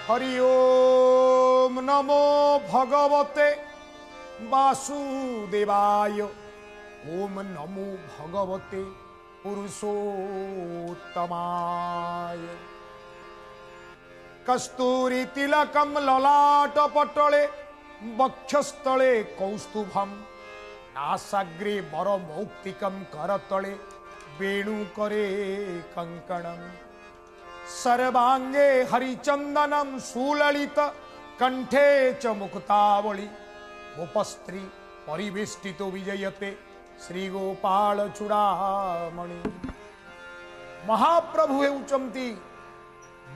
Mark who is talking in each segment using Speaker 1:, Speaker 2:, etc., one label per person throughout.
Speaker 1: हरि ओम नमो भगवते वासुदेवाय। ओम नमो भगवते पुरुषोत्तमाय। कस्तूरी तिलकम ललाट पटले वक्षस्थले कौस्तुभम नासाग्रे वर मौक्तिकम करतले वेणुकरे कंकणम सर्वांगे हरिचंदनम सुललित कंठे च मुक्तावली उपस्त्री परिवेष्टितो विजयते श्री गोपाल चूड़ामणि। महाप्रभु हेउचंती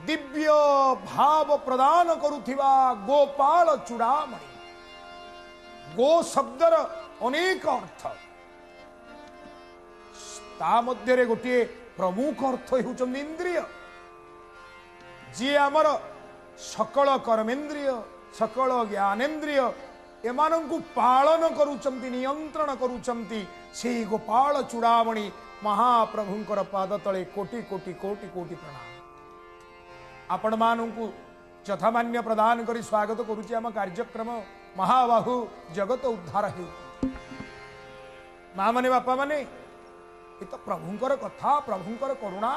Speaker 1: दिव्य भाव प्रदान करुथिबा गोपाल चूड़ामणि। गो शब्दर अनेक अर्थ, ता मध्यरे गोटे प्रमुख अर्थ हेउचंती इंद्रिय। जी आमर सकल कर्मेन्द्रिय सकल ज्ञानेन्द्रिय एमानंकु पालन करुचंती नियंत्रण करुचंती से गोपाल चूड़ामणि महाप्रभुंकर पाद तले कोटि कोटि कोटि कोटि प्रणाम। आपण मानंकु यथामान्य प्रदान करी स्वागत करुची आम कार्यक्रम महाबाहु जगत उद्धार हे। माँ माने बापा माने ये तो प्रभुंकर कथा प्रभुंकर करुणा।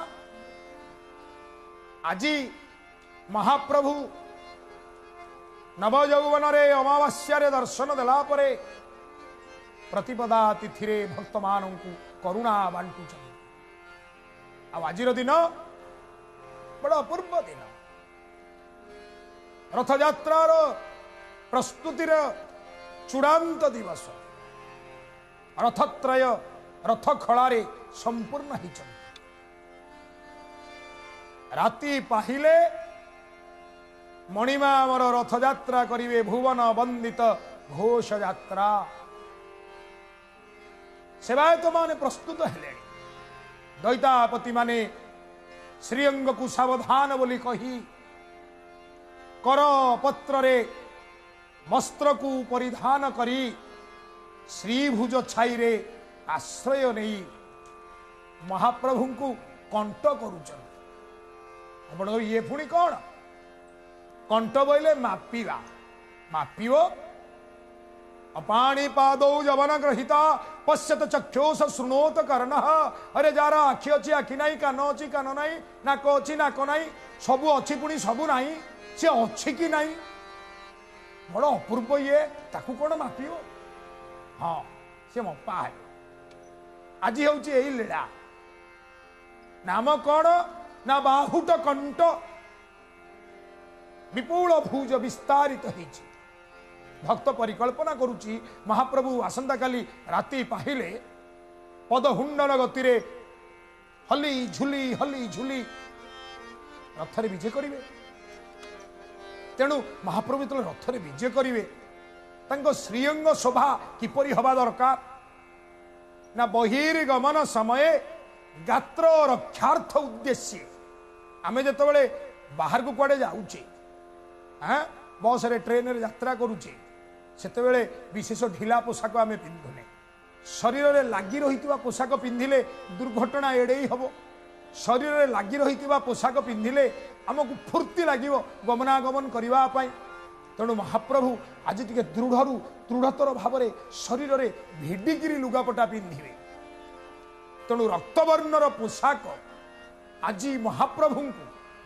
Speaker 1: आज महाप्रभु नवयौवन रे अमावास्या रे दर्शन देला परे प्रतिपदा तिथि रे भक्त मानंकु करुणा बांटुछन। आज दिन बड़ा अपूर्व दिन, रथ यात्रार प्रस्तुतिर चूड़ांत दिवस। रथत्रय रथ खलारे संपूर्ण हिचन। राति पाहिले मणिमा आमर रथ यात्रा करिवे भुवन वंदित घोष यात्रा। सेवायत माने प्रस्तुत हेले। दैतापति माने श्रीअंग को सावधान बोली कही कर पत्र रे वस्त्र को परिधान करी श्रीभुज छाई रे आश्रय नहीं महाप्रभु को कंठ करुचन। आपण ये पुणी कौन कंठ बोले मापिवा मापिव अपाणी पादौ जवन ग्रहिता पश्यत चक्षुष शृणोत कर्ण। अरे जार आखि अच्छी आखि नाई कान अच्छी कान नाई नाक अच्छी नाक नाई सबू अच्छी पुणी सबू नाई से अच्छी कि नाई बड़ अपूर्व ये ताकू कौन मापिव। हाँ से मपा है। आज हूँ यही लीला नाम कौन ना बाहुट कंठ विपुल भुज विस्तारित होइछि। भक्त परिकल्पना करुची महाप्रभु आसंता काली राति पाहिले पदहुंडन गतिरे हली झुली रथरे विजय करिवे। तेणु महाप्रभु तो रथरे विजय करिवे तांको श्रीअंग शोभा किपरि हवा दरकार ना बहिर्गमन समय गात्र रक्षार्थ उद्देश्य आमे जतबेले बाहर को कुआडे जाउचे बस रे ट्रेन रे यात्रा करुचे सेतेबेले विशेष ढिला पोशाक आमे पिंधुने। शरीर रे लागी रहितबा पोशाक पिंधिले दुर्घटना एड़ेई हबो। शरीर रे लागी रहितबा पोशाक पिंधिले हमकु फुर्ती लागिवो गमनागमन करिवा पई। तेणु महाप्रभु आज टिके दृढ़ दृढ़तर भाव शरीर रे भिडिकिरी लुगापटा पिंधिवे। तेणु रक्तवर्णर पोशाक आज महाप्रभु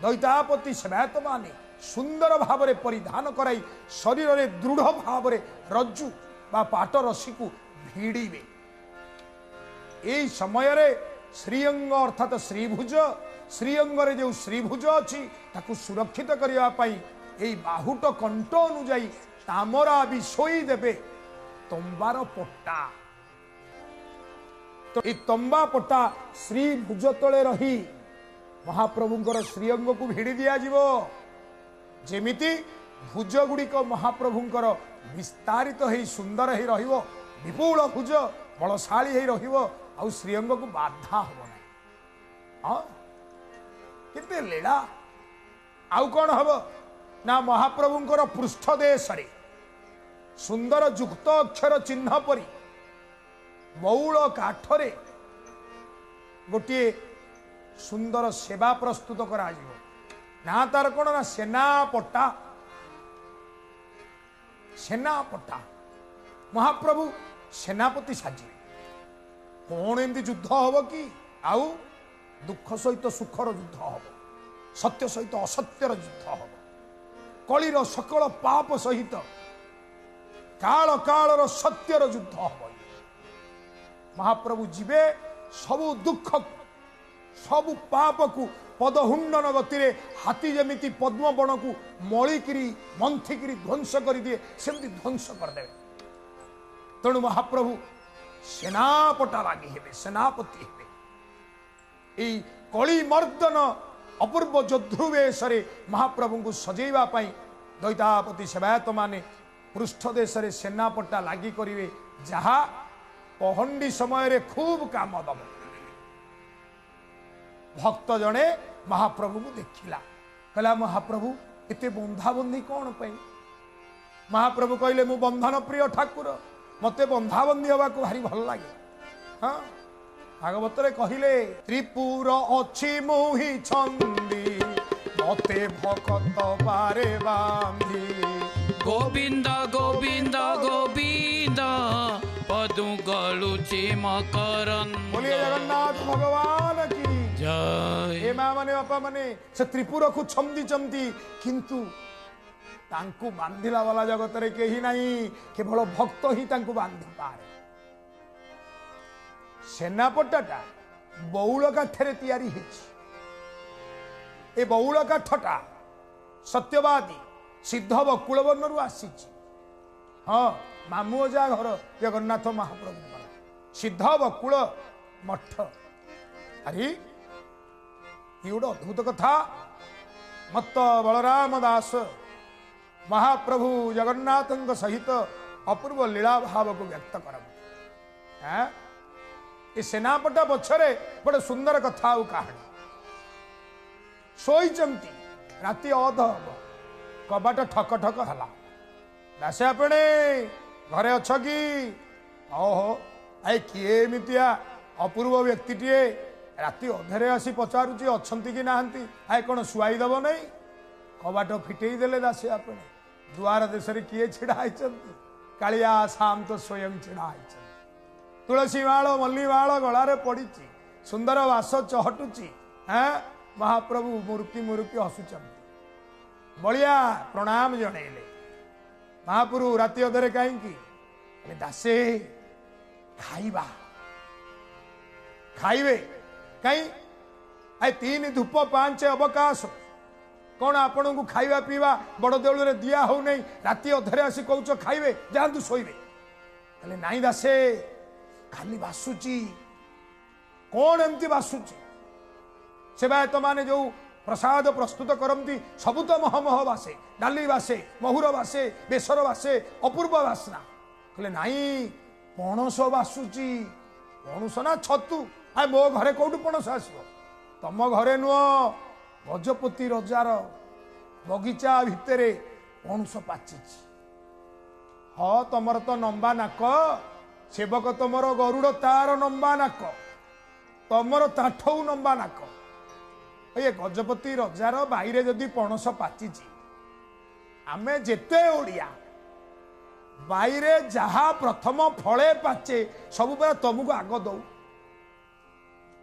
Speaker 1: दैतापति सेवायत माने सुंदर भाव परिधान कराई शरीर रे दृढ़ भाव रज्जु बा पाट रसी को भिड़े। यही समय रे श्रीअंग अर्थात श्रीभुज श्रीअंग रे जो श्रीभुज अच्छी ताकू सुरक्षित करने यही बाहुट कंठ अनुजाई तामरा भी शोई देवे तंबार पट्टा। तो ये तंबा पट्टा श्रीभुज तले रही महाप्रभुंकर श्रीअंग को भिड़ी दिया जीवो। जेमिति भुज गुड़िक महाप्रभुंकर विस्तारित हो सुंदर ही रहिवो विपुल भुज बलशाली ही रहिवो आउ श्रीअंग को बाधा हो ना। हाँ किंतु लीला आउ कौन हम ना महाप्रभुंकर पृष्ठदेश सुंदर जुक्त अक्षर चिन्ह परी बौल काठरे गोटे सुंदर सेवा प्रस्तुत करा ना तार कौन ना सेनापटा। सेनापटा महाप्रभु सेनापति साजे कौन एमती युद्ध हम कि आउ दुख सहित सुखर युद्ध हम, सत्य सहित असत्यर युद्ध हम, कलिर सकल पाप सहित काल कालर सत्यर युद्ध हम। महाप्रभु जीवे सबु दुख सबु पाप को पदहुंडन गति हाथी जमीती पद्म बण को मलिकी मंथिकी ध्वंस कर दिए सेमती ध्वंस करदे। तेणु महाप्रभु सेनापटा लगी हे, सेनापति हे। कली मर्दन अपूर्व जोध्रुवेश महाप्रभु को सजेवा दैतापति सेवायत माने पृष्ठदेश सेनापटा लगी करेंगे, जहा पहंडी समय रे खूब काम दब। भक्त जड़े महाप्रभु को देखिला, कहला महाप्रभु एते बंधाबंधी कौन पे? महाप्रभु कहले मु बंधन प्रिय ठाकुर, मते बंधाबंधी हवा को भारी भल लगे। हाँ भागवत रे कहले त्रिपुर अछि मोहि छंदी, मते भक्त बारे बांधी।
Speaker 2: गोविंद गोविंद गोविंद पदु गलुचे मकरन।
Speaker 1: बोलिए जगन्नाथ भगवान की
Speaker 2: जय।
Speaker 1: ए माँ माने बापा माने से त्रिपुर को छमदी चमदी, किंतु तांकु बांधिला वाला जगत रे केही नहीं, केवल भक्त ही तांकु बांधि पारे। सेनापटाटा बौल काठरे तैयारी हेछि। ए बौल काठटा सत्यवादी सिद्ध बकुलवन रु आसीछि। हाँ मामू अजा घर जगन्नाथ महाप्रभु सिद्ध बकुल मठ। अरे ये गोटे अद्भुत कथा। मत बलराम दास महाप्रभु जगन्नाथ सहित अपूर्व लीला भाव को व्यक्त कर। सेनापटा पछरे बड़े सुंदर कथा और कहानी। शोईचंती राति अध हम, कबाट ठक ठक हला। दासे आपणे घरे अछ कि? ओहो आई किए एमितिया अपूर्व व्यक्तिटीए राति अधेरे आसी पचारुची अछंती कि नाहंती, आए कौन शुआई दब नहीं? कबाट फिटेई देले दासे आपणे। द्वार देश रे किए छिड़ा आइचंती? कालिया साम तो स्वयं छिड़ा आइचंती। तुलसी माल मल्ली माल गलारे पड़ी, सुंदर वास चहटुची। हाँ महाप्रभु मुरुकी मुरुकी हसुचंती। बलिया प्रणाम जणेले। महाप्रभु राति अधरे कहीं दासे खाइबा खाइबे कहीं आई 3 धूप 5 अवकाश कौन आपण को खाइबा पीवा बड़ देउल रे दिया हो नहीं, राति अधरे आसी कहूच खाइबे जातु शोइबे। कहले नाई दासे खाली बासुची। कौन एमती बासुची? सेवायत माने जो प्रसाद प्रस्तुत करती सबु तो महमह बासे, डाली बासे, महुर बासे, बेसर बासे, अपूर्व बासना। कहले नाई पणस बासुची। पणस ना छतु? आ मो घरे कौटू पणस आसो? तम घरे नुह, गजपति रजार बगीचा भितरे पणस पाचिची। हाँ तमर तो नंबा नाक, सेवक तमर गरुड़ तार नंबा नाक, तमर ताठौ नंबा नाक। ये गजपति रजार बाईरे जदि पणस पाचिची, आमे जेते ओडिया बाईरे जहा प्रथम फले पाचे सब तुमको आग दौ।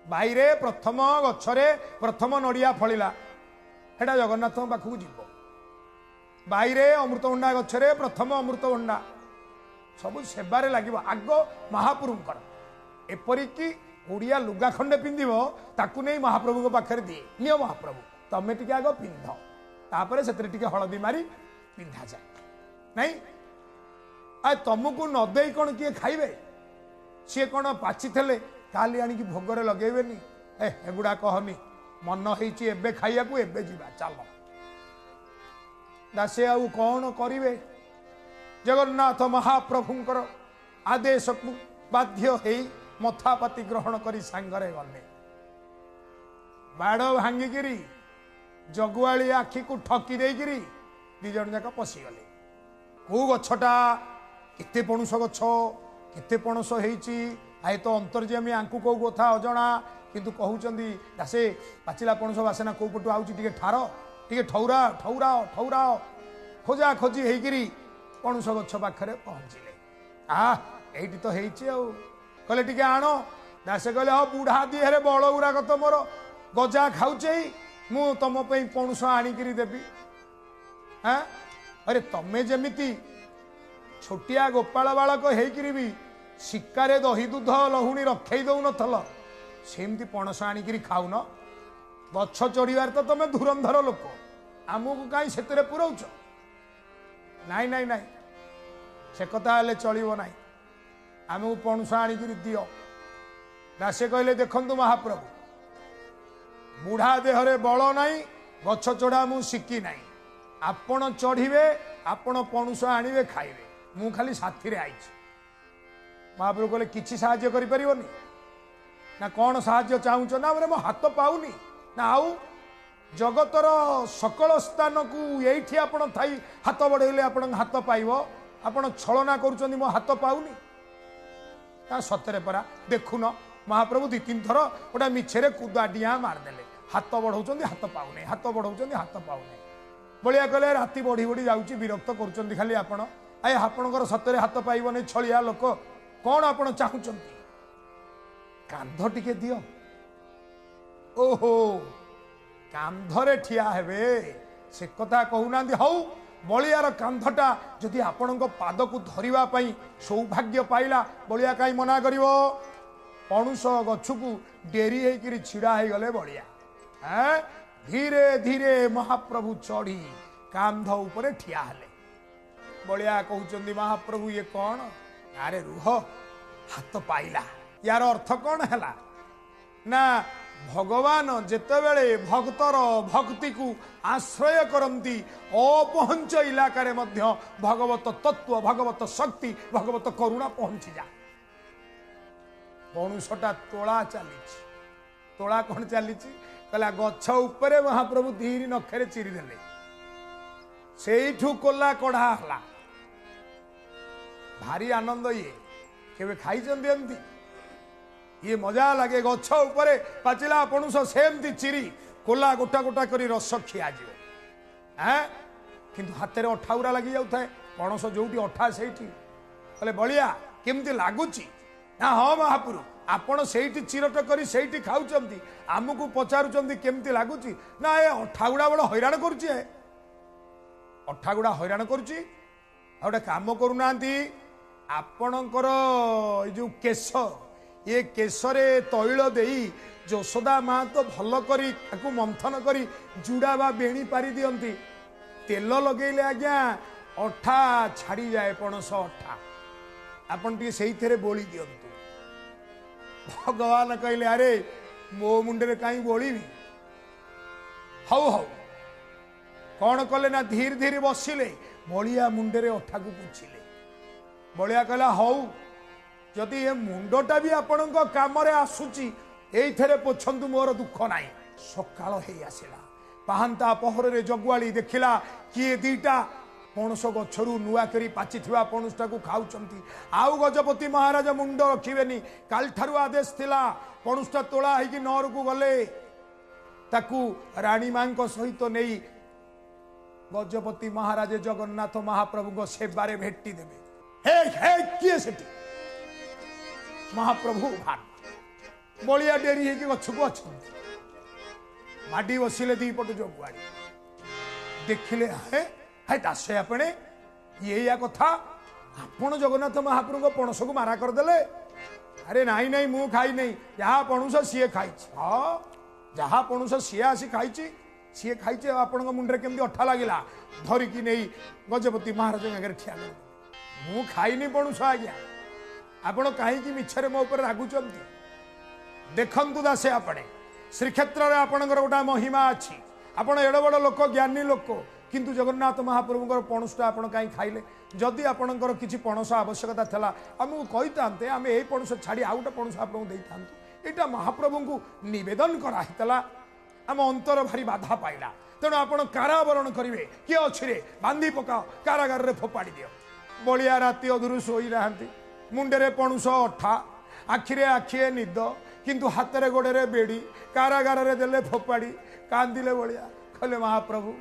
Speaker 1: बाईरे प्रथम गछरे प्रथम नड़िया फलिला हेटा जगन्नाथ पाखक जीव। बाईरे अमृतभंडा गछरे प्रथम अमृतभंडा सब सेवारे लगे आग महाप्रभुंकर। एपरिकी ओडिया लुगा खंडे पिंधिब ताकू नहीं महाप्रभु पाखे दिए, नियो महाप्रभु तमें टिके आग पिंध, तापर से हलदी मारी पिंधा जाए नहीं। आ तुमको नदे कौन किए खाइबे? सी कौन पाची थे काली आनिकी भोगरे लगेबेनी? एगुड़ा कहनी, मन होइछि एबे खाइया को एबे जीवा चल। दासे आउ कौन करिवे? जगन्नाथ महाप्रभुंकर आदेश को बाध्य होई मथापाती ग्रहण करी सांगरे गले। बाड़ भांगिकी जगुआली आखि को ठकी देकिरी दी जन जाक पशिगले। कौ गछटा केते पणुस गछ केते पणस होइछि आए तो अंतर्जामी आंकु कौ कथा अजणा, किंतु कहउचंदी दासे पाचिला पणस बासेना कौ पटु आउछि टिके ठार टे ठौरा ठौरा ठौरा खोजा खोजी होकर पणुष गछ पाखे पहुँचले। एठी तो कहले टिके आण ना से कहले हाँ बुढ़ा दिहरे बल गुराक तो मोर गजा खाऊचे मु तुम पणुष आणिकी देवी। हाँ अरे तमे जमिति छोटिया गोपाल बालक होकर भी शिकारे दही दूध लहुणी रखे दौन सेमती पणस आणिकी खाऊन गछ चढ़ार तो तुम धुरंधर लोक आमको कहीं से पुरौच नाई नाई नाई से कथा हेले चलो ना आमको पणस आणिकी दियो ना से कहले देखंतु महाप्रभु बुढ़ा देहरे बल नाई गछ चढ़ा मु शिखी नाई आपण चढ़े आपण पणुष आणवे खाइबे मु खाली साथी रे आइछि। महाप्रभु कहले किछि साहाय्य करि परिबोनी ना कौन साहाय्य चाहूच ना बोले मो हाथ पाऊनी ना आउ जगतर सकल स्थान को यही आपण थाई हाथ बढ़ेले आपण हाथ पाइब आपण छलना करुचंदी मो हाथ पाऊनी ना सतरे परा देखुन महाप्रभु दी तीन थर गोटा मिछरे कुदा डिया मारदेले हाथ बढ़ाउचंदी हाथ पाऊनी हाथ बढ़ाउचंदी हाथ पाऊनी बलिया कहले राति बढ़ी बढ़ी जाउची विरक्त करुचंदी खाली आपण आए आपणकर सतरे हाथ पाइबनी छलिया लोक कौन आपण चाहूचंदी कांध टिके दियो ओहो कांधरे ठिया हेबे से कथा कहूना हौ बलियार कांधटा जदि आपण पाद को धरिबा पई सौभाग्य पाइला बलिया कहीं मना करिवो पणुष गछ को डेरी होकर छिड़ा हो गले बलिया धीरे धीरे महाप्रभु चढ़ी कांध उपरे ठिया हेले बलिया कहउचंदी महाप्रभु ये कौन अरे रुह हाथ पाइला यार अर्थ कौन हैला ना भगवान जेतेबेले भक्तर भक्ति को आश्रय करती अपहंच इलाकार मध्य भगवत तत्व भगवत शक्ति भगवत करुणा पहुंची जा पणुषटा तोला चली तोला कौन चली कहला गछ उपरे महाप्रभु धीरे नखरे चिरीदेले सेठू कोला कढ़ा हला भारी आनंद ये केवे खाई एमती ये मजा लगे गछ उपरे पाचिला पणुष सेमती चिरी कोला गोटा गोटा करी रस खिया किंतु हाथ में अठाउरा लगी जाए पणस जोटी अठा से कहले बलिया केमती लगुच ना हाँ महापुरु आपण से चिरट करी से खाऊंट आमको पचारुंट केमती लगुच ना ए अठागुड़ा बड़ हैरान करुच्ची अठागुड़ा हैरान करुच्ची गोटे कम करूना आपणकर जो केश ये केशरे तैल देई यशोदा माँ तो भल करी मंथन करी जुड़ा बा बेणी पारी दियंती तेल लगेले आज्ञा अठा छाड़ी जाए पणस अठा आपन टी से बोली दियंतु भगवान कहले अरे मो मुंडे कहीं बोली हौ हौ कौन कले ना धीरे धीरे बसिले बलिया मुंडे अठा को पूछिले बलिया कहला हौ जदि ये मुंडटा भी आपण काम आसूची ये पोछंतु मोर दुख नाई सकाळ हे आसिला पाहांता पहर रे जगुआली देखिला किए दीटा पणस गछरू नुआ करी पाची पणुषटा को खाऊचंती आउ गजपति महाराज मुंड रखिबेनी काल ठारू आदेश थिला पणुषटा तोला हेकी नर को गले ताकू रानी मां सहित नहीं गजपति महाराज जगन्नाथ महाप्रभु सेवारे भेटी देवे हे हे किए सेठी महाप्रभु भान बलिया डेरी है कि गछ को अच्छा माडी बसिले दी पट जगुआड़ी देखिले है दासे आपने ये या कथा आपण जगन्नाथ महाप्रभु पणस को मारा करदेले अरे नाई नाई मु खाई नहीं जहाँ पणुष सीए खाई हाँ जहाँ पणुष सीए आसी खाई सीए खाई आपण मुंडे केमती अठा लगिला धरिकी नहीं गजपति महाराज आगे ठिया मु खाईनी पणुष आज्ञा आपण कहीं मिछरे मो ऊपर रागुचंती देखंतु दासे आपणे श्रीक्षेत्र रे आपणकर गोटा महिमा अछि आपण एड़ बड़ लोक ज्ञानी लोक किंतु जगन्नाथ महाप्रभुଙ୍କର पणुषटा आपण कहीं खाइले जदि आपणकर किछि पणस आवश्यकता थला हमहु कहितांते आमे एई पणस छाडी आउटा पणस आपणको देइतांतु एटा महाप्रभुଙ୍କୁ निवेदन करा हितला आम अंतर भारी बाधा पाइला तेणु आपण कारावरण करिवे किए अछि रे बांधी पकाओ कारागार रे फोपाड़ी दियो बलिया राति अधुरु सोई रहंती मुंडे पणुष अठा आखिरे आखिए निद किंतु हाथ रे गोड़े बेड़ी कारागार रे देले फोपाड़ी कांदिले बलिया कहले महाप्रभु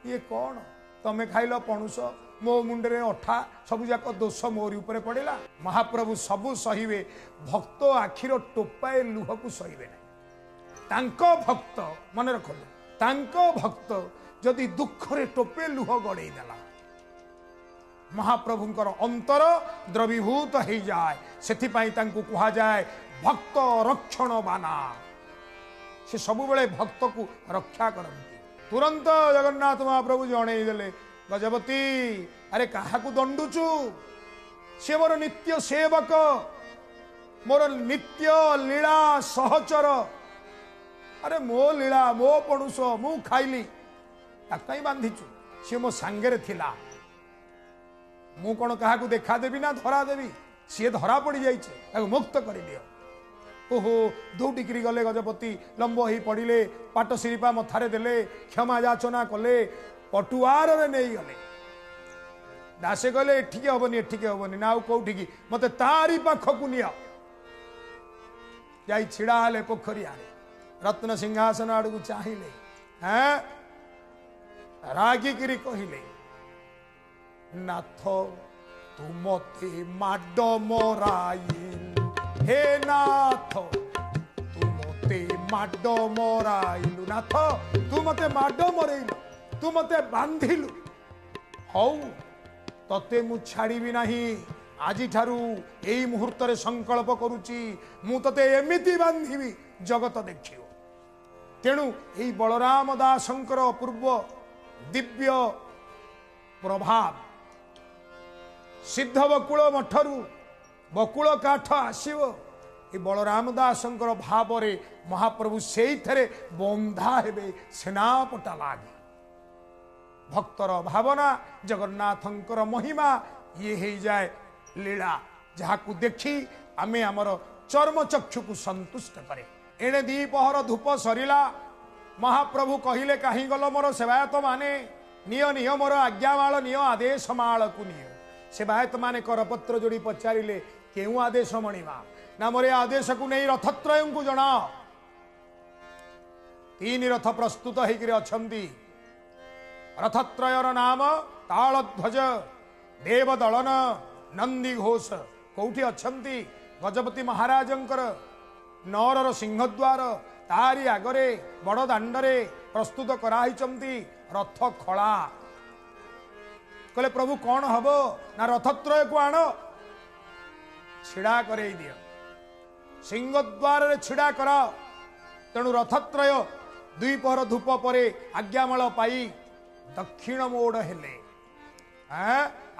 Speaker 1: ये कौन तमें खाइल पणुष मो मुंडे अठा सब जाक दोष मोरी उपरे पड़ेगा। महाप्रभु सबू सहिबे भक्त आखिर टोपाए लुह को सहिबे नहीं। तांको भक्त मन रखो तांको भक्त जदि दुखरे टोपे लुह गड़े देला महाप्रभुंकर अंतर द्रवीभूत हो जाए से कहा जाए भक्त रक्षण बाना। से सब बेले भक्त को रक्षा करती। तुरंत जगन्नाथ महाप्रभु जणेदेले गजपति अरे क्या दंडुचु से मोर नित्य सेवक मोर नित्य लीला सहचर अरे मो लीला मो पणुष मु खाइली ताकई बांधिचु सी मो सांगे थिला मु कौन क्या देखा देवी ना धरा देवी सी धरा पड़ जाइए मुक्त कर दियो। ओहो दौटिकी गले गजपति लंब हो पड़े पाट सिरिपा मथारे देले क्षमा याचना कले पटुआर नहीं गले दासे कहले एठिके हबनी एठिके हबनी ना कौटिकी मत तारी पाखकु निया जाई छिड़ा हेले पोखरिया रत्न सिंहासन आड़ू चाहिए हैं रागिकी कहले नाथ तू मते माड मराइल हे नाथ तू मते माड मराइलु नाथ तू मते माड मरेइलु तू मते बांधिलु हौ तते मु छाड़ीबी नाही आजि ठारू एई मुहूर्त रे संकल्प करूची मु तते एमिति बांधिबी जगत देखियो। तेणु एई बलराम दासंकर अपूर्व दिव्य प्रभाव सिद्ध बकुल मठरू बकुल काठ आसीव ए बलराम दासंकर भाव रे महाप्रभु से बंधा हेबे सेनापटा लागे भक्तर भावना जगन्नाथंकर महिमा ये हो जाए लीला जहाँ को देखी आमे आमर चर्म चक्षु को संतुष्ट करे। एणे दीपहर धूप सरिला महाप्रभु कहिले कहीं गल मोर सेवायत माने निय निय मोर आज्ञामाल निय आदेश माल को निय। सेवायत माने करपत्र जोड़ी पचारिले केउ आदेश मणिमा ना मोरे आदेश को नहीं रथत्रय को जना। तीन रथ प्रस्तुत होती रथत्रयर नाम तालध्वज देवदलन नंदी घोष कौटी अच्छंती गजपति महाराजंकर नौरर सिंहद्वार तारी आगरे बड़ दांडरे प्रस्तुत कराई रथ खड़ा कहले प्रभु कौन हम ना रथत्रय को आण छिड़ा करे दियो सिंहद्वार रे छिड़ा कर। तेणु रथत्रय द्विपहर धूप परे आज्ञामाल पाई दक्षिण मोड़ हेले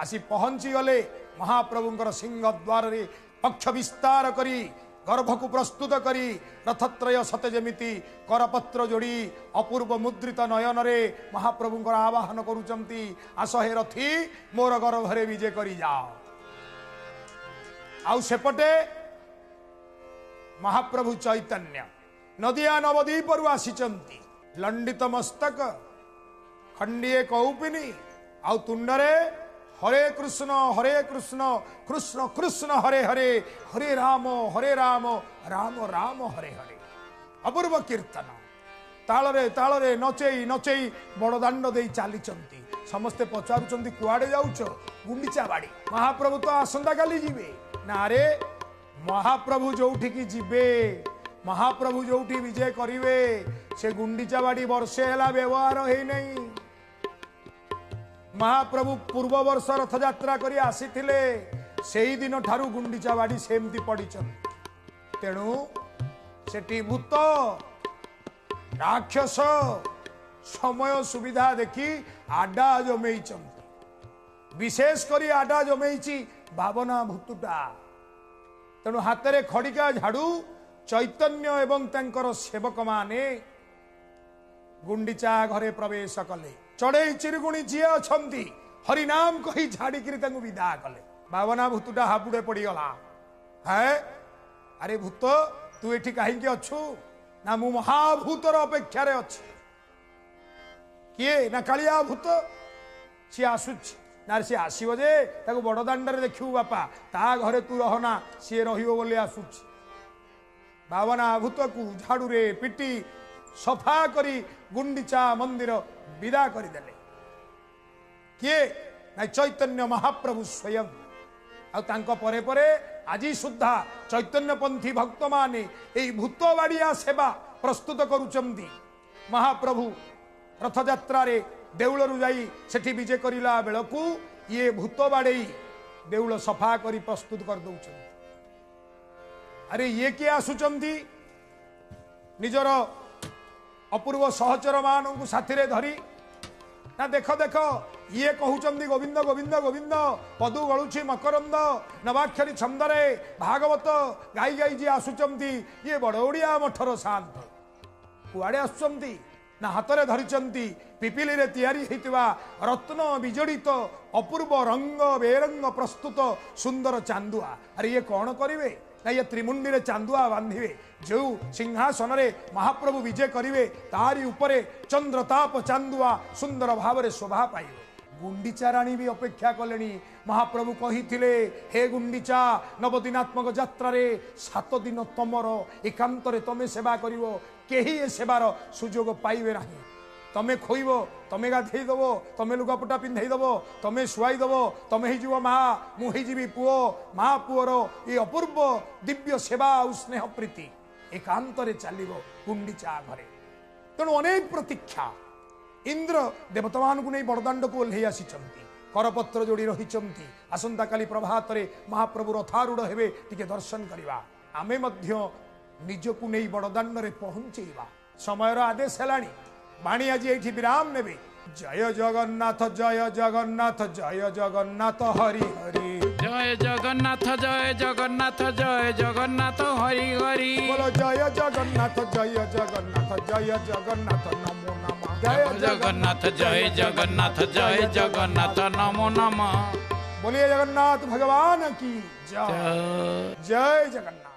Speaker 1: आसी पहुंची गले महाप्रभुंकर सिंहद्वार रे पक्ष विस्तार करी गर्भ को प्रस्तुत करी रथत्रय सते जेमिति करपत्र जोड़ी अपूर्व मुद्रित नयन रे महाप्रभुंकर आवाहन करुचंती आस हे रथी मोर गर्भरे विजे करी जाओ। आउ सेपटे महाप्रभु चैतन्य नदिया नवदीपरु आसीचंती लंडित मस्तक खंडिए कौपिनी आउ तुंडरे हरे कृष्ण कृष्ण कृष्ण हरे हरे हरे राम राम राम हरे हरे। अपूर्व कीर्तन तालरे तालरे नचेई नचेई बड़दाण्ड दे चली समस्ते पचारुचंती कुआडे जाउछ गुंडीचा बाड़ी महाप्रभु तो आसंता काली जीवे ना रे महाप्रभु जोठिकी जीवे महाप्रभु जोठी विजय करिवे से गुंडीचा बाड़ी वर्षे हैला व्यवहार हेई नहीं। महाप्रभु पूर्व वर्ष रथ यात्रा करी आसीथिले सेही दिन ठारू गुंडीचा बाड़ी सेमती पड़ीचन। तेणु सेठी भूत राक्षस समय सुविधा देखी आडा जमेइचंती विशेष करी आडा जमेइची भावना भूतुटा। तेणु हाथ खड़िका झाड़ू चैतन्य एवं तांकर सेवक माने गुंडीचा घरे प्रवेश कले चढ़ई चिरगुणी जी अच्छा हरिनाम कही झाड़िकी विदा कले भावना भूतुटा हाबुड़े पड़गला है अरे भूत तू एठी कहीं अच्छु ना मु महाभूतर अपेक्षा अच्छी किए ना कालिया भूत सी आसुच ना सी आसो जे बड़दाण्ड देखू बापा ता घरे तू रहना सी रही आसुच भावना भूत को झाड़ू रे पिटी सफा करी गुंडीचा मंदिर विदा करदेले किए ना चैतन्य महाप्रभु स्वयं आंको परे परे आज सुधा चैतन्यपंथी भक्त माने यही भूतबाड़िया सेवा प्रस्तुत करुचंदी महाप्रभु रथयात्रा रे देउलरू जाई सेठी विजय करिला बेलकू ये भूतबाड़े देउल सफा करी प्रस्तुत कर दउछन अरे ये किए आसुचंदी निजर अपूर्व सहचर मान साथी रे धरी ना देख देख ये कहउचंदी गोविंद गोविंद गोविंद पदु गलुछि मकरंद नवाक्षरी छंदरे भागवत गाई गाई जी आसुचंदी ये बड़ोड़िया मठर शांत कुआड़े आसुचंदी ना हाथ धरी पिपिली रे तैयारी होइतिबा रत्न विजड़ित अपूर्व रंग बेरंग प्रस्तुत सुंदर चांदुआ अरे ये कौन करिवे ना ये त्रिमुंडी रे चांदुआ बांधिवे जो सिंहासन रे महाप्रभु विजय करिवे तारी उपरे चंद्रताप चांदुआ सुंदर भाव रे शोभा पाइबे गुंडीचा राणी भी अपेक्षा कलेनी महाप्रभु कहिथिले हे गुंडीचा नवदिनात्मक यात्रा रे 7 दिन तमर एकांत रे तमे सेवा करिवो केही ए सेवार सुजोग पाइबे नाही तमे खोइबो तमे गाधेई दबो तमे लुगापटा पिंधेई दबो तमे सुआई दबो तमे ही जीव माँ मु ही जीवी पुओ माँ पुओर ये अपूर्व दिव्य सेवा और स्नेह प्रीति एकांत रे चलिबो गुंडीचा घरे तेणु अनेक प्रतीक्षा इंद्र देवता मान को नहीं बड़दाण्ड को ओह्लई आसी करपत्र जोड़ी रही आसंता काली प्रभात रे महाप्रभु रथारूढ़ हेबे टिके दर्शन करवा आमे मध्य निजकु नहीं बड़दाण्ड रे पहुंचेबा समय आदेश हेलानी बाणी आज ये विराम नेबे जय जगन्नाथ जय जगन्नाथ जय जगन्नाथ हरि हरि
Speaker 2: जय जगन्नाथ जय जगन्नाथ जय जगन्नाथ हरि हरि
Speaker 1: बोलो जय जगन्नाथ जय जगन्नाथ जय जगन्नाथ नमो नमः जय
Speaker 2: जगन्नाथ जय जगन्नाथ जय जगन्नाथ नमो नमः
Speaker 1: बोलिए जगन्नाथ भगवान की जय जय जगन्नाथ।